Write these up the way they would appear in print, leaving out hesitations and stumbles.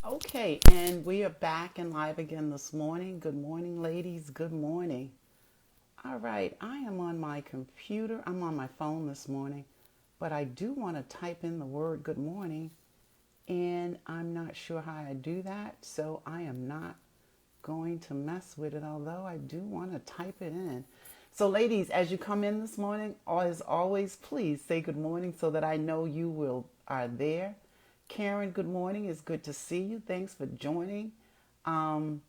Okay, and we are back and live again this morning. Good morning, ladies. Good morning. All right, I am on my computer. I'm on my phone this morning, but I do want to type in the word good morning, and I'm not sure how I do that, so I am not going to mess with it, although I do want to type it in. So, ladies, as you come in this morning, as always, please say good morning so that I know you will are there. Karen, good morning. It's good to see you. Thanks for joining. Um,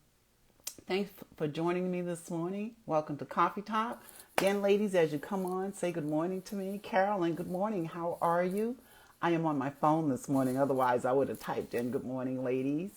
Thanks for joining me this morning. Welcome to Coffee Talk. Again, ladies, as you come on, say good morning to me. Carolyn, good morning. How are you? I am on my phone this morning. Otherwise, I would have typed in good morning, ladies.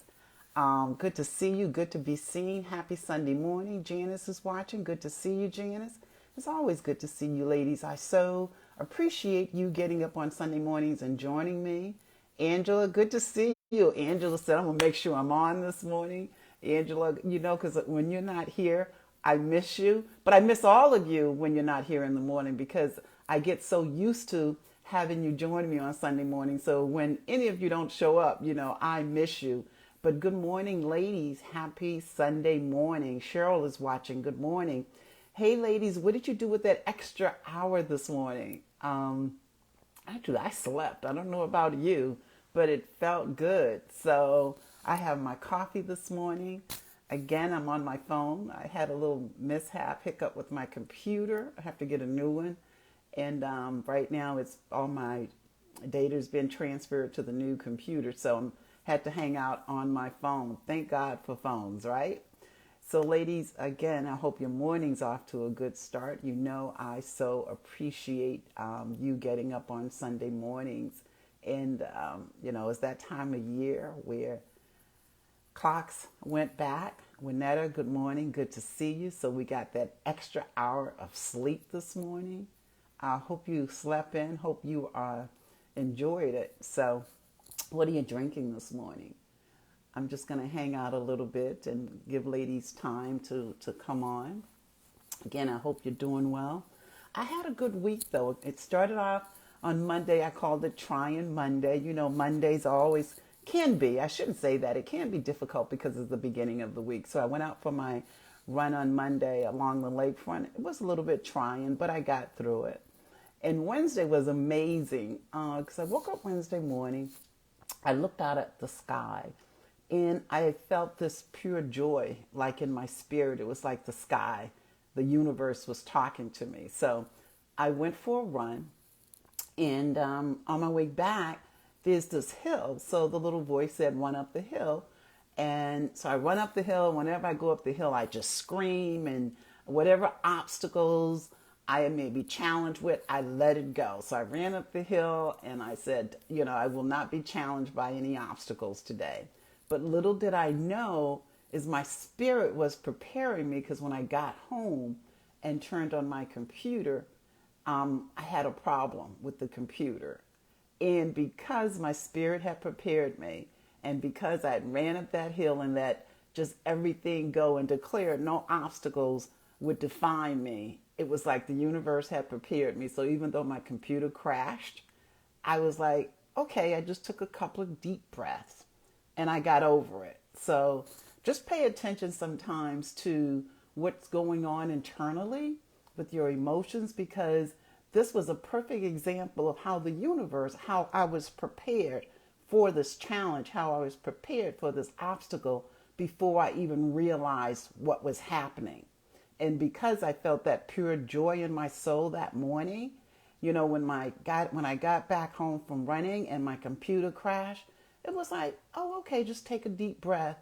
Good to see you. Good to be seen. Happy Sunday morning. Janice is watching. Good to see you, Janice. It's always good to see you, ladies. I so appreciate you getting up on Sunday mornings and joining me. Angela, good to see you. Angela said, I'm going to make sure I'm on this morning. Angela, because when you're not here, I miss you. But I miss all of you when you're not here in the morning because I get so used to having you join me on Sunday morning. So when any of you don't show up, I miss you. But good morning, ladies. Happy Sunday morning. Cheryl is watching. Good morning. Hey, ladies, what did you do with that extra hour this morning? Actually, I slept. I don't know about you, but it felt good. So I have my coffee this morning. Again, I'm on my phone. I had a little hiccup with my computer. I have to get a new one. And right now, it's all my data's been transferred to the new computer. So I had to hang out on my phone. Thank God for phones, right? So, ladies, again, I hope your morning's off to a good start. I so appreciate you getting up on Sunday mornings. And, it's that time of year where clocks went back. Winetta, good morning. Good to see you. So, we got that extra hour of sleep this morning. I hope you slept in. Hope you enjoyed it. So, what are you drinking this morning? I'm just going to hang out a little bit and give ladies time to come on. Again, I hope you're doing well. I had a good week, though. It started off on Monday. I called it Trying Monday. Mondays always can be. I shouldn't say that. It can be difficult because it's the beginning of the week. So I went out for my run on Monday along the lakefront. It was a little bit trying, but I got through it. And Wednesday was amazing because I woke up Wednesday morning. I looked out at the sky and I felt this pure joy, like in my spirit. It was like the sky, the universe was talking to me. So I went for a run, and on my way back, there's this hill. So the little voice said, run up the hill. And so I run up the hill. Whenever I go up the hill, I just scream, and whatever obstacles I may be challenged with, I let it go. So I ran up the hill and I said, I will not be challenged by any obstacles today. But little did I know is my spirit was preparing me, because when I got home and turned on my computer, I had a problem with the computer. And because my spirit had prepared me, and because I had ran up that hill and let just everything go and declared no obstacles would define me, it was like the universe had prepared me. So even though my computer crashed, I was like, okay, I just took a couple of deep breaths and I got over it. So just pay attention sometimes to what's going on internally with your emotions, because this was a perfect example of how the universe, how I was prepared for this challenge, how I was prepared for this obstacle before I even realized what was happening. And because I felt that pure joy in my soul that morning, when I got back home from running and my computer crashed, it was like, oh, okay, just take a deep breath.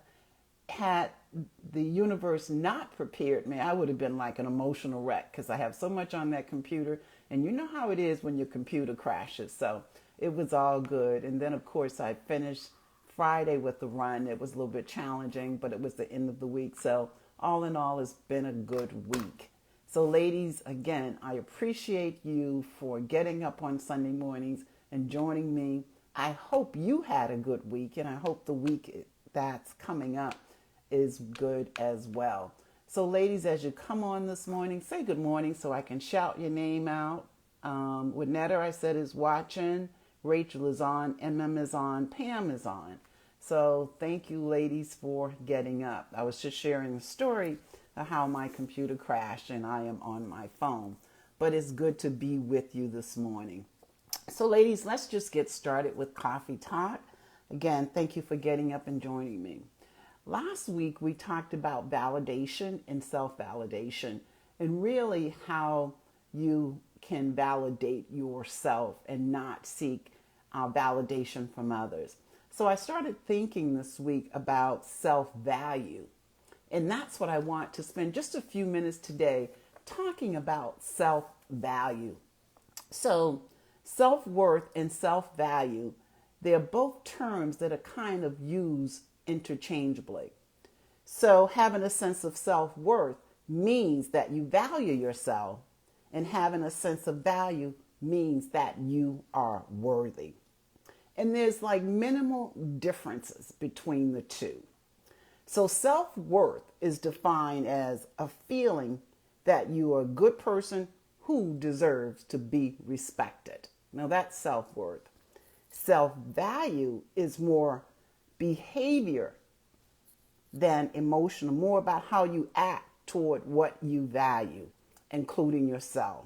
Had the universe not prepared me, I would have been like an emotional wreck, because I have so much on that computer, and you know how it is when your computer crashes. So it was all good. And then, of course, I finished Friday with the run. It was a little bit challenging, but it was the end of the week. So all in all, it's been a good week. So, ladies, again, I appreciate you for getting up on Sunday mornings and joining me. I hope you had a good week, and I hope the week that's coming up is good as well. So, ladies, as you come on this morning, say good morning so I can shout your name out. Winetta, I said, is watching. Rachel is on. MM is on. Pam is on. So thank you, ladies, for getting up. I was just sharing the story of how my computer crashed and I am on my phone. But it's good to be with you this morning. So, ladies, let's just get started with Coffee Talk. Again, thank you for getting up and joining me. Last week, we talked about validation and self-validation and really how you can validate yourself and not seek validation from others. So I started thinking this week about self-value. And that's what I want to spend just a few minutes today talking about self-value. So self-worth and self-value, they're both terms that are kind of used interchangeably. So having a sense of self-worth means that you value yourself, and having a sense of value means that you are worthy. And there's like minimal differences between the two. So self-worth is defined as a feeling that you are a good person who deserves to be respected. Now that's self-worth. Self-value is more behavior than emotional, more about how you act toward what you value, including yourself.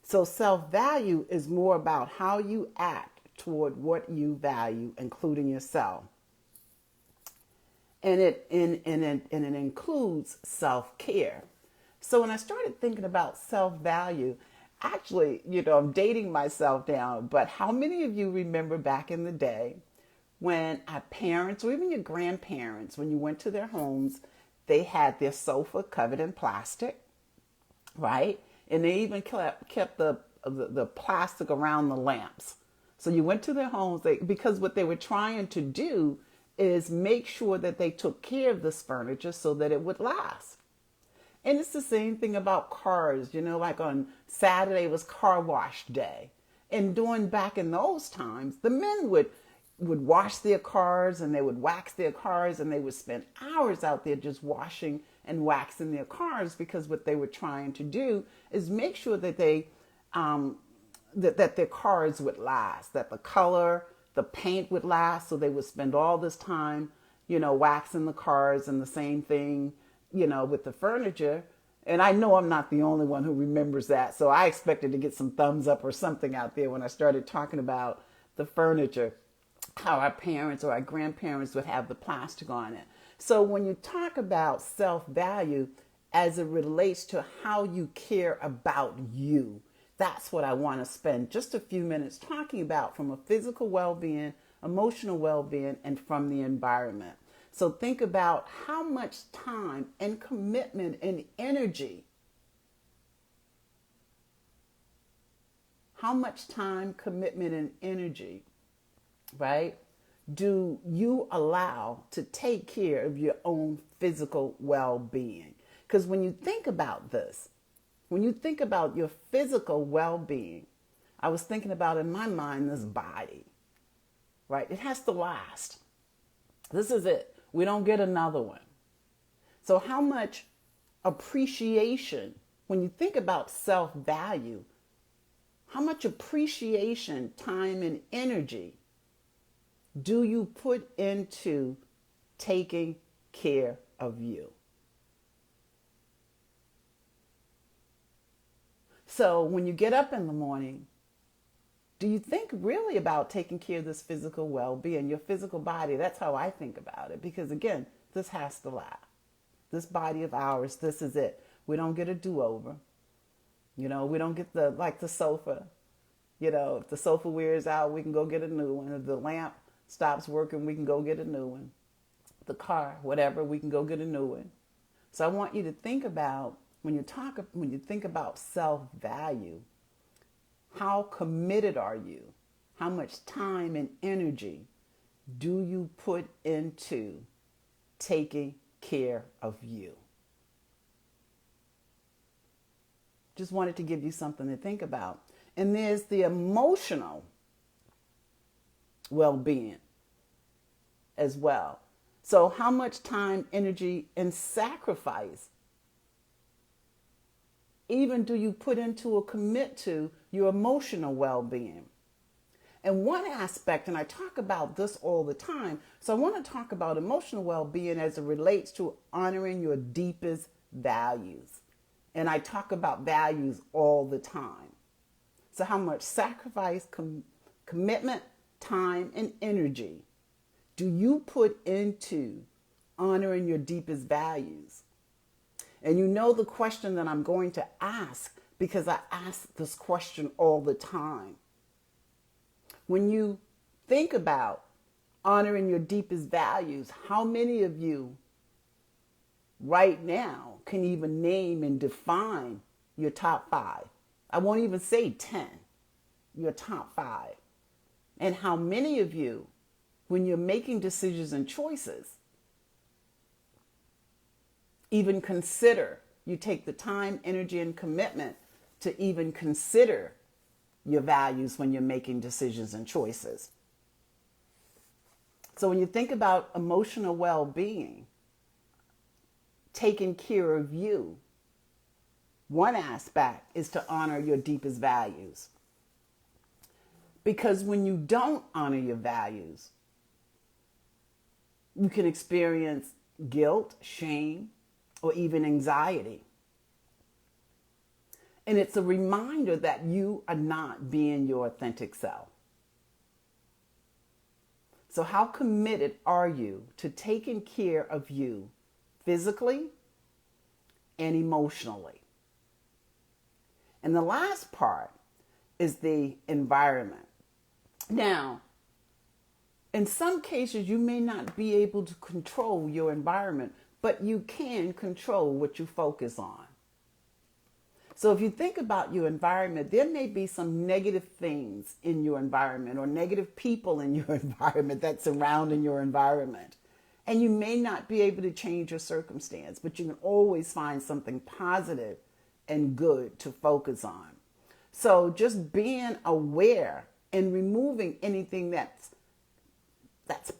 So self-value is more about how you act toward what you value, including yourself. And it includes self-care. So when I started thinking about self-value, actually, I'm dating myself down, but how many of you remember back in the day when our parents or even your grandparents, when you went to their homes, they had their sofa covered in plastic, right? And they even kept the plastic around the lamps. So you went to their homes because what they were trying to do is make sure that they took care of this furniture so that it would last. And it's the same thing about cars, like on Saturday was car wash day. And back in those times, the men would wash their cars and they would wax their cars and they would spend hours out there just washing and waxing their cars because what they were trying to do is make sure that they that their cars would last, that the color, the paint would last. So they would spend all this time, waxing the cars, and the same thing, with the furniture. And I know I'm not the only one who remembers that. So I expected to get some thumbs up or something out there when I started talking about the furniture, how our parents or our grandparents would have the plastic on it. So when you talk about self-value as it relates to how you care about you, that's what I want to spend just a few minutes talking about from a physical well-being, emotional well-being, and from the environment. So think about how much time and commitment and energy, right, do you allow to take care of your own physical well-being? Because when you think about this, when you think about your physical well-being, I was thinking about in my mind this body, right? It has to last. This is it. We don't get another one. So how much appreciation, when you think about self-value, how much appreciation, time, and energy do you put into taking care of you? So when you get up in the morning, do you think really about taking care of this physical well-being, your physical body? That's how I think about it. Because again, this has to last. This body of ours, this is it. We don't get a do-over. We don't get the sofa. If the sofa wears out, we can go get a new one. If the lamp stops working, we can go get a new one. The car, whatever, we can go get a new one. So I want you to think about, when you think about self-value, how committed are you? How much time and energy do you put into taking care of you? Just wanted to give you something to think about. And there's the emotional well-being as well. So how much time, energy, and sacrifice even do you put into or commit to your emotional well-being? And one aspect, and I talk about this all the time, so I want to talk about emotional well-being as it relates to honoring your deepest values. And I talk about values all the time. So how much sacrifice, commitment, time, and energy do you put into honoring your deepest values? And you know the question that I'm going to ask, because I ask this question all the time. When you think about honoring your deepest values, how many of you right now can even name and define your top 5? I won't even say 10, your top 5. And how many of you, when you're making decisions and choices, even consider, you take the time, energy, and commitment to even consider your values when you're making decisions and choices. So when you think about emotional well-being, taking care of you, one aspect is to honor your deepest values. Because when you don't honor your values, you can experience guilt, shame, or even anxiety. And it's a reminder that you are not being your authentic self. So how committed are you to taking care of you physically and emotionally? And the last part is the environment. Now, in some cases, you may not be able to control your environment, but you can control what you focus on. So if you think about your environment, there may be some negative things in your environment or negative people in your environment that surround in your environment. And you may not be able to change your circumstance, but you can always find something positive and good to focus on. So just being aware and removing anything that's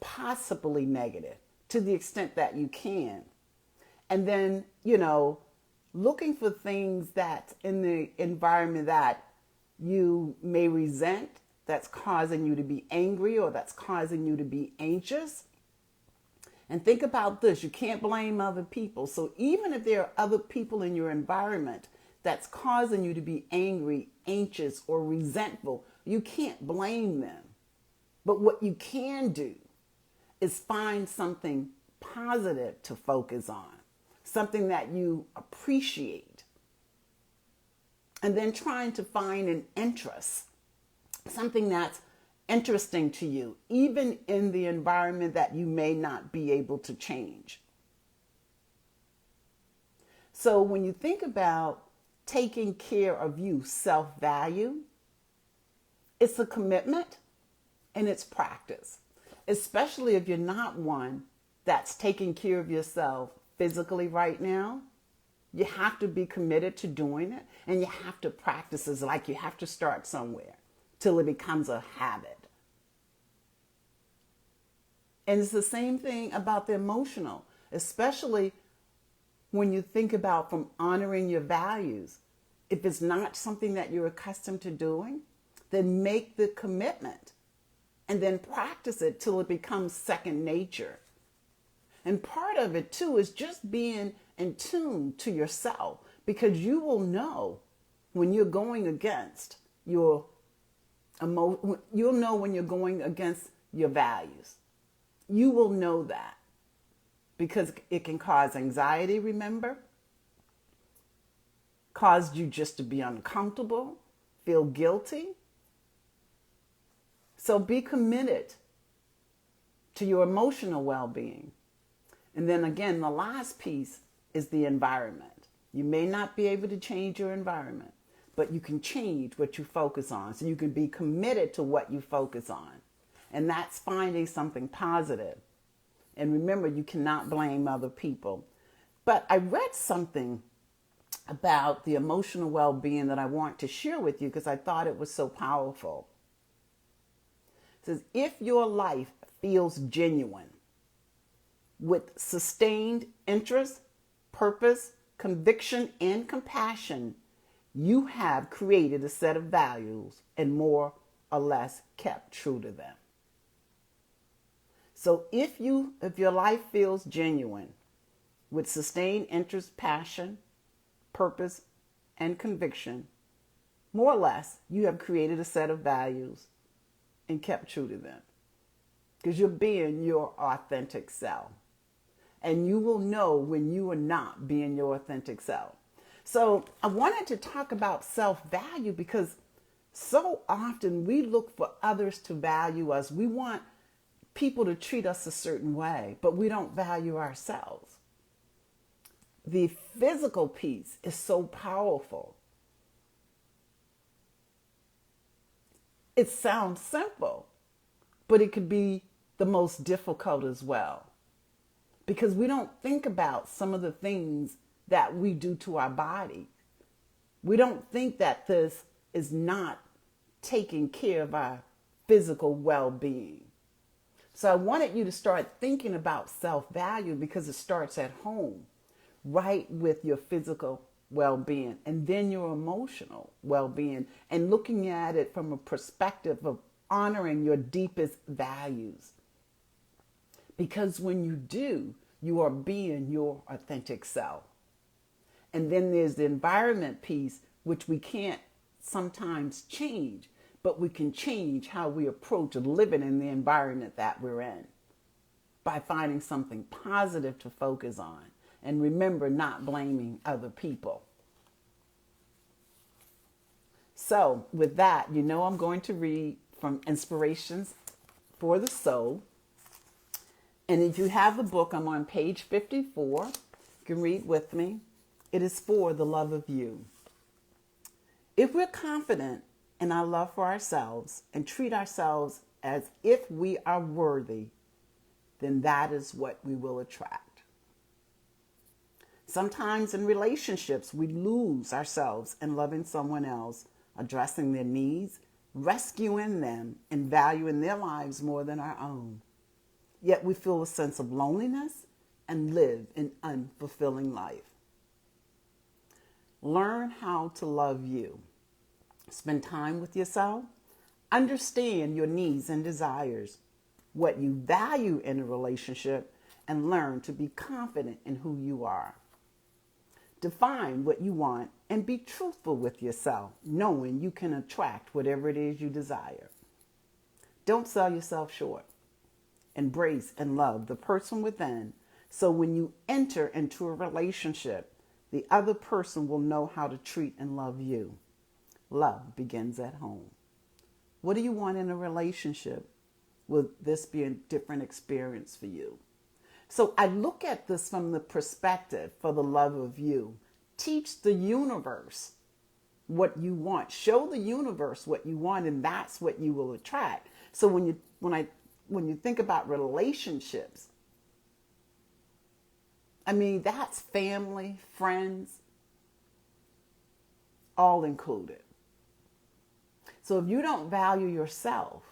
possibly negative to the extent that you can. And then, looking for things that in the environment that you may resent, that's causing you to be angry or that's causing you to be anxious. And think about this, you can't blame other people. So even if there are other people in your environment that's causing you to be angry, anxious, or resentful, you can't blame them. But what you can do is find something positive to focus on, something that you appreciate. And then trying to find an interest, something that's interesting to you, even in the environment that you may not be able to change. So when you think about taking care of you, self-value, it's a commitment and it's practice, especially if you're not one that's taking care of yourself physically right now. You have to be committed to doing it, and you have to practice it. Like you have to start somewhere till it becomes a habit. And it's the same thing about the emotional, especially when you think about from honoring your values. If it's not something that you're accustomed to doing, then make the commitment and then practice it till it becomes second nature. And part of it too is just being in tune to yourself, because you will know when you're going against your you'll know when you're going against your values. You will know that because it can cause anxiety, remember? Cause you just to be uncomfortable, feel guilty. So be committed to your emotional well-being. And then again, the last piece is the environment. You may not be able to change your environment, but you can change what you focus on. So you can be committed to what you focus on. And that's finding something positive. And remember, you cannot blame other people. But I read something about the emotional well-being that I want to share with you because I thought it was so powerful. It says, if your life feels genuine, with sustained interest, purpose, conviction, and compassion, you have created a set of values and more or less kept true to them. So if your life feels genuine with sustained interest, passion, purpose, and conviction, more or less, you have created a set of values and kept true to them. Because you're being your authentic self. And you will know when you are not being your authentic self. So I wanted to talk about self-value because so often we look for others to value us. We want people to treat us a certain way, but we don't value ourselves. The physical piece is so powerful. It sounds simple, but it could be the most difficult as well. Because we don't think about some of the things that we do to our body. We don't think that this is not taking care of our physical well-being. So I wanted you to start thinking about self-value because it starts at home, right with your physical well-being and then your emotional well-being, and looking at it from a perspective of honoring your deepest values. Because when you do, you are being your authentic self. And then there's the environment piece, which we can't sometimes change, but we can change how we approach living in the environment that we're in by finding something positive to focus on. And remember, not blaming other people. So with that, I'm going to read from Inspirations for the Soul. And if you have the book, I'm on page 54. You can read with me. It is for the love of you. If we're confident in our love for ourselves and treat ourselves as if we are worthy, then that is what we will attract. Sometimes in relationships, we lose ourselves in loving someone else, addressing their needs, rescuing them, and valuing their lives more than our own. Yet we feel a sense of loneliness and live an unfulfilling life. Learn how to love you. Spend time with yourself. Understand your needs and desires, what you value in a relationship, and learn to be confident in who you are. Define what you want and be truthful with yourself, knowing you can attract whatever it is you desire. Don't sell yourself short. Embrace and love the person within, so when you enter into a relationship, the other person will know how to treat and love you. Love begins at home. What do you want in a relationship? Will this be a different experience for you? So I look at this from the perspective for the love of you. Teach the universe what you want. Show the universe what you want, and that's what you will attract. So when you think about relationships, that's family, friends, all included. So if you don't value yourself,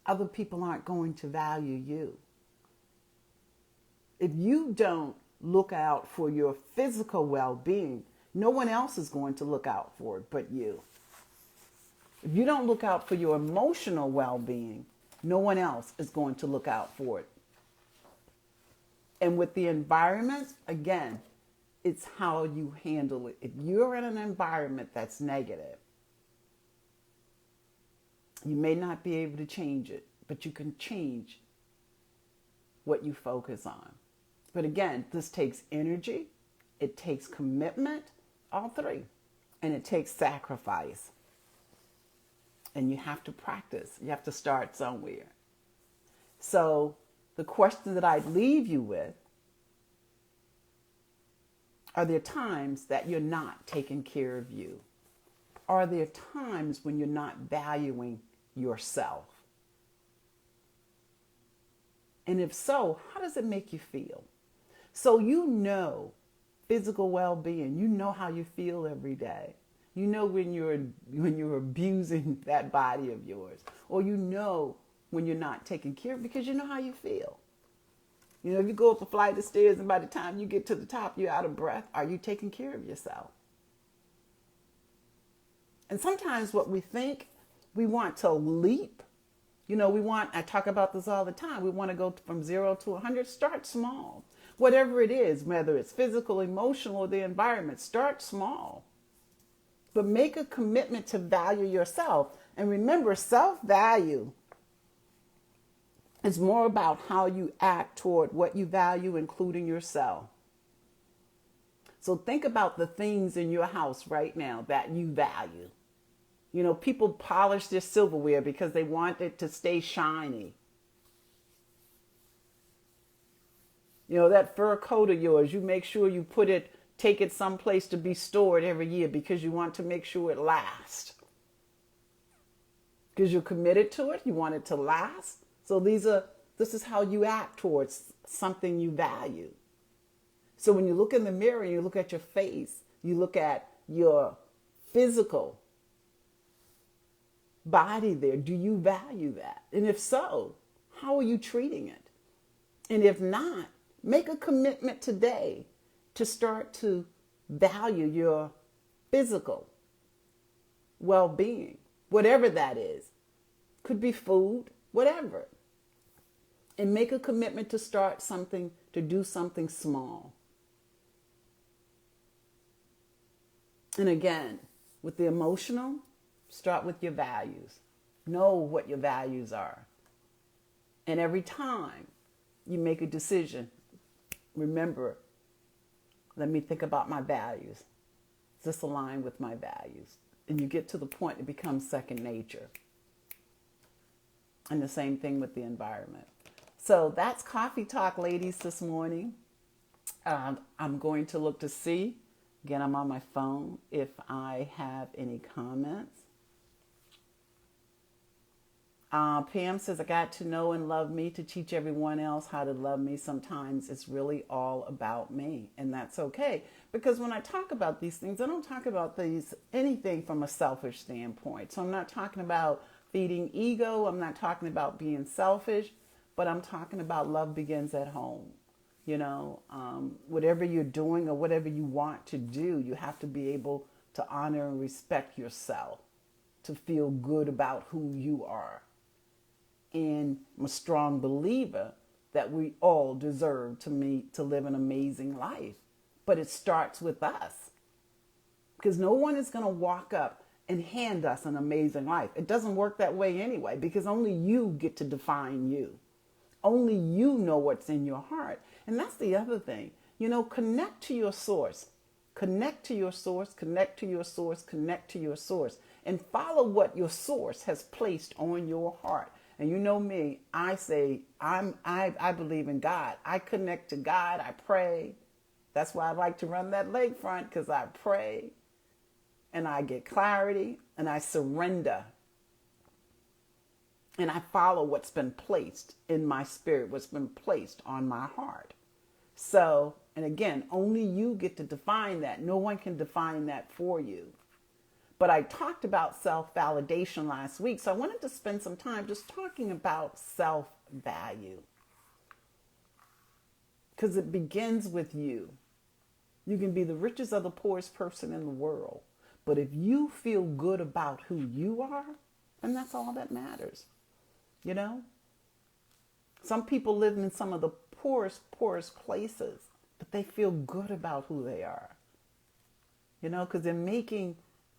other people aren't going to value you. If you don't look out for your physical well-being, no one else is going to look out for it but you. If you don't look out for your emotional well-being, no one else is going to look out for it. And with the environment, again, it's how you handle it. If you're in an environment that's negative, you may not be able to change it, but you can change what you focus on. But again, this takes energy, it takes commitment, all three, and it takes sacrifice. And you have to practice. You have to start somewhere. So the question that I'd leave you with, are there times that you're not taking care of you? Are there times when you're not valuing yourself? And if so, how does it make you feel? So physical well-being, how you feel every day. When you're abusing that body of yours, or when you're not taking care of it, because you know how you feel. If you go up a flight of stairs and by the time you get to the top, you're out of breath, are you taking care of yourself? And sometimes what we think We want to leap. I talk about this all the time. We want to go from 0 to 100. Start small. Whatever it is, whether it's physical, emotional, or the environment, start small. But make a commitment to value yourself. And remember, self-value is more about how you act toward what you value, including yourself. So think about the things in your house right now that you value. People polish their silverware because they want it to stay shiny. That fur coat of yours, you make sure you take it someplace to be stored every year because you want to make sure it lasts. Because you're committed to it, you want it to last. So this is how you act towards something you value. So when you look in the mirror and you look at your face, you look at your physical body there, do you value that? And if so, how are you treating it? And if not, make a commitment today to start to value your physical well-being, whatever that is. Could be food, whatever. And make a commitment to start something, to do something small. And again, with the emotional, start with your values. Know what your values are. And every time you make a decision, remember, let me think about my values. Is this aligned with my values? And you get to the point it becomes second nature. And the same thing with the environment. So that's Coffee Talk, ladies, this morning. I'm going to look to see. Again, I'm on my phone if I have any comments. Pam says, I got to know and love me to teach everyone else how to love me. Sometimes it's really all about me, and that's okay. Because when I talk about these things, I don't talk about anything from a selfish standpoint. So I'm not talking about feeding ego. I'm not talking about being selfish, but I'm talking about love begins at home. Whatever you're doing or whatever you want to do, you have to be able to honor and respect yourself, to feel good about who you are. And I'm a strong believer that we all deserve to live an amazing life. But it starts with us. Because no one is going to walk up and hand us an amazing life. It doesn't work that way anyway, because only you get to define you. Only you know what's in your heart. And that's the other thing. Connect to your source. Connect to your source, connect to your source, connect to your source. And follow what your source has placed on your heart. And you know me, I say, I believe in God. I connect to God. I pray. That's why I like to run that lakefront, because I pray and I get clarity and I surrender. And I follow what's been placed in my spirit, what's been placed on my heart. So, and again, only you get to define that. No one can define that for you. But I talked about self-validation last week, so I wanted to spend some time just talking about self-value. Because it begins with you. You can be the richest or the poorest person in the world. But if you feel good about who you are, then that's all that matters. Some people live in some of the poorest places, but they feel good about who they are. Because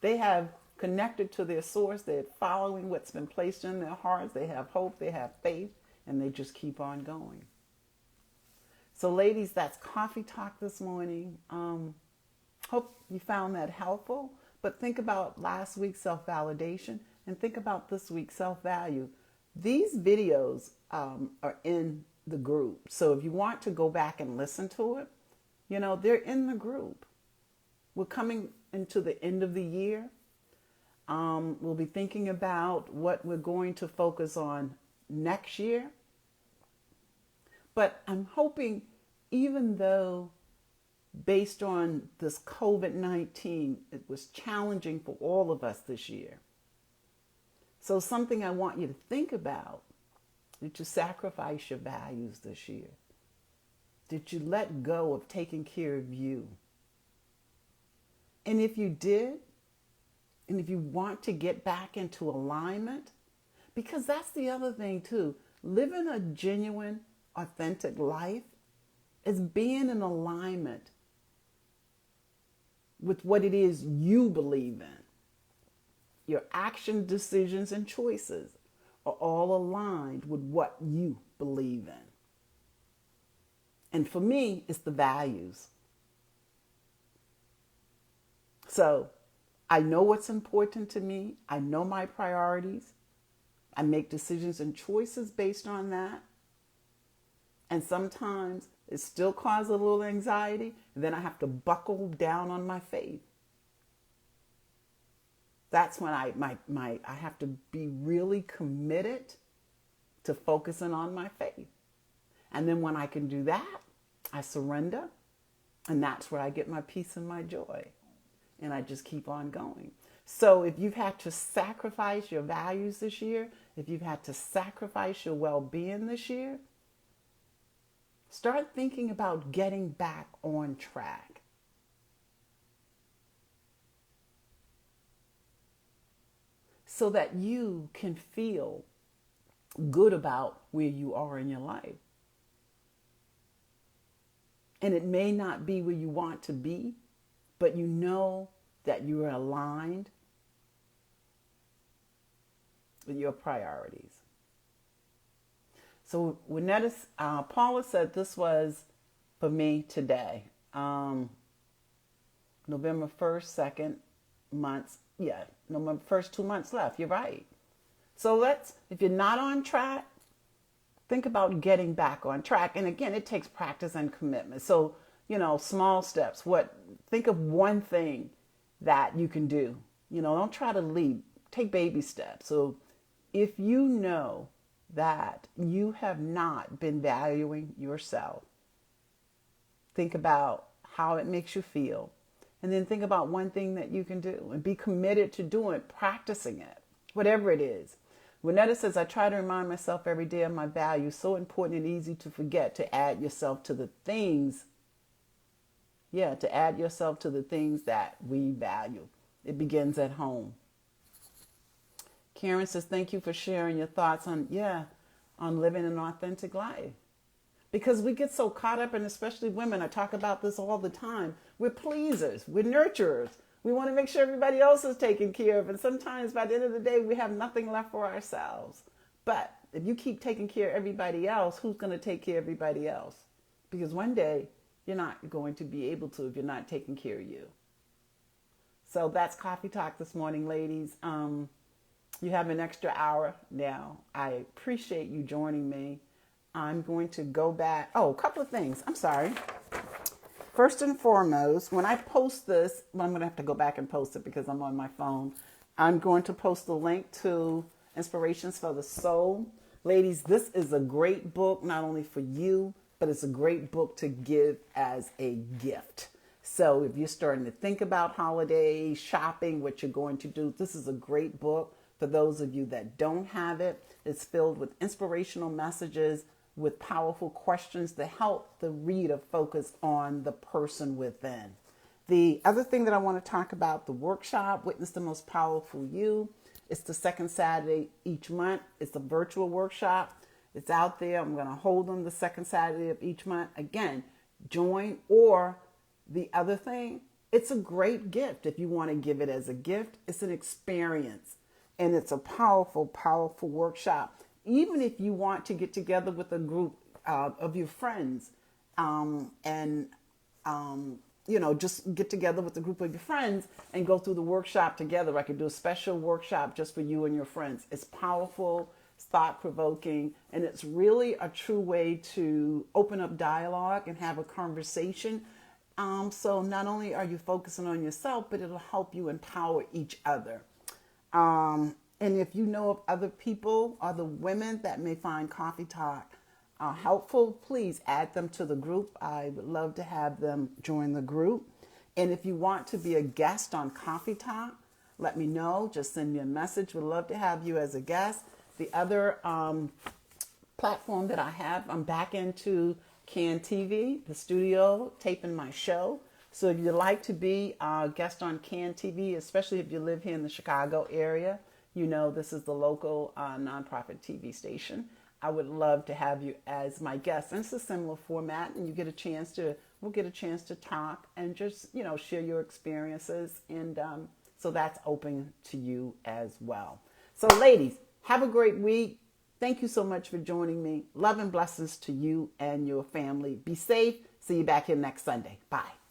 they have connected to their source. They're following what's been placed in their hearts. They have hope, they have faith, and they just keep on going. So ladies, that's Coffee Talk this morning. Hope you found that helpful. But think about last week's self-validation and think about this week's self-value. These videos are in the group. So if you want to go back and listen to it, they're in the group. We're coming into the end of the year. We'll be thinking about what we're going to focus on next year. But I'm hoping, even though based on this COVID-19, it was challenging for all of us this year. So something I want you to think about, did you sacrifice your values this year? Did you let go of taking care of you? And if you did, And if you want to get back into alignment, because that's the other thing too, living a genuine, authentic life is being in alignment with what it is you believe in. Your action, decisions, and choices are all aligned with what you believe in. And for me, it's the values. So I know what's important to me. I know my priorities. I make decisions and choices based on that. And sometimes it still causes a little anxiety. And then I have to buckle down on my faith. That's when I have to be really committed to focusing on my faith. And then when I can do that, I surrender. And that's where I get my peace and my joy. And I just keep on going. So if you've had to sacrifice your values this year, if you've had to sacrifice your well-being this year, start thinking about getting back on track. So that you can feel good about where you are in your life. And it may not be where you want to be, but you know that you are aligned with your priorities. So Paula said this was for me today. November 1st, 2nd, months. Yeah, November 1st, 2 months left. You're right. So if you're not on track, think about getting back on track. And again, it takes practice and commitment. So, small steps. Think of one thing that you can do. Don't try to leap. Take baby steps. So if you know that you have not been valuing yourself, think about how it makes you feel. And then think about one thing that you can do and be committed to doing, practicing it, whatever it is. Renetta says, I try to remind myself every day of my values. So important and easy to forget to add yourself to the things. Yeah, to add yourself to the things that we value. It begins at home. Karen says, thank you for sharing your thoughts on living an authentic life. Because we get so caught up, and especially women, I talk about this all the time. We're pleasers. We're nurturers. We want to make sure everybody else is taken care of. And sometimes by the end of the day, we have nothing left for ourselves. But if you keep taking care of everybody else, who's going to take care of everybody else? Because one day, you're not going to be able to if you're not taking care of you. So that's Coffee Talk this morning, ladies. You have an extra hour now. I appreciate you joining me. I'm going to go back. Oh, a couple of things. I'm sorry. First and foremost, when I post this, I'm going to have to go back and post it because I'm on my phone. I'm going to post the link to Inspirations for the Soul. Ladies, this is a great book, not only for you, but it's a great book to give as a gift. So if you're starting to think about holidays, shopping, what you're going to do, this is a great book. For those of you that don't have it, it's filled with inspirational messages, with powerful questions to help the reader focus on the person within. The other thing that I want to talk about, the workshop, Witness the Most Powerful You. It's the second Saturday each month. It's a virtual workshop. It's out there. I'm going to hold them the second Saturday of each month. Again, join. Or the other thing, it's a great gift. If you want to give it as a gift, it's an experience. And it's a powerful, powerful workshop. Even if you want to get together with a group of your friends just get together with a group of your friends and go through the workshop together. I could do a special workshop just for you and your friends. It's powerful, it's thought-provoking, and it's really a true way to open up dialogue and have a conversation. So not only are you focusing on yourself, but it'll help you empower each other. And if you know of other people, other women that may find Coffee Talk helpful, please add them to the group. I would love to have them join the group. And if you want to be a guest on Coffee Talk, let me know. Just send me a message. We'd love to have you as a guest. The other platform that I have, I'm back into Can TV, the studio, taping my show. So if you'd like to be a guest on CAN TV, especially if you live here in the Chicago area, you know this is the local nonprofit TV station. I would love to have you as my guest. And it's a similar format, and we'll get a chance to talk and just, share your experiences. And so that's open to you as well. So ladies, have a great week. Thank you so much for joining me. Love and blessings to you and your family. Be safe. See you back here next Sunday. Bye.